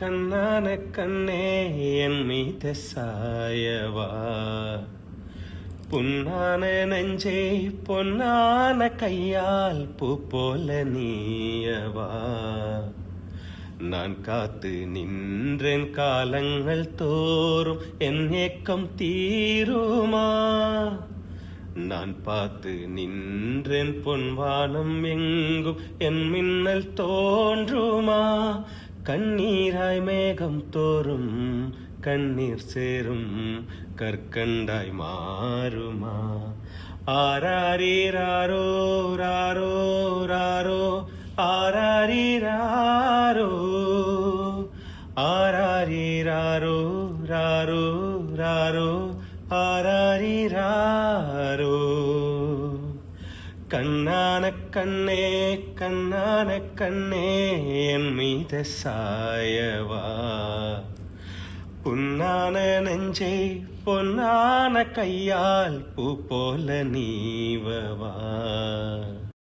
கண்ணான கண்ணே என் மீது சாயவா, புண்ணான நெஞ்சை பொன்னான கையால் பூ போல நீயவா. நான் காத்து நின்றேன் காலங்கள் தோறும் என் ஏக்கம் தீருமா. நான் பார்த்து நின்றேன் பொன்வானம் எங்கும் என் மின்னல் தோன்றுமா. கண்ணீராய் மேகம் தோறும் கண்ணீர் சேரும் கற்கண்டாய் மாறுமா. ஆராரிராரோ ராரோ ராரோ ஆராரிராரோ ஆராரிராரோ ராரோ ராரோ ஆராரிராரோ. கண்ணான கண்ணே கண்ணான கண்ணே என் மீது சாயவா, புண்ணான நெஞ்சை பொன்னான கையால் பூ போல நீவவா.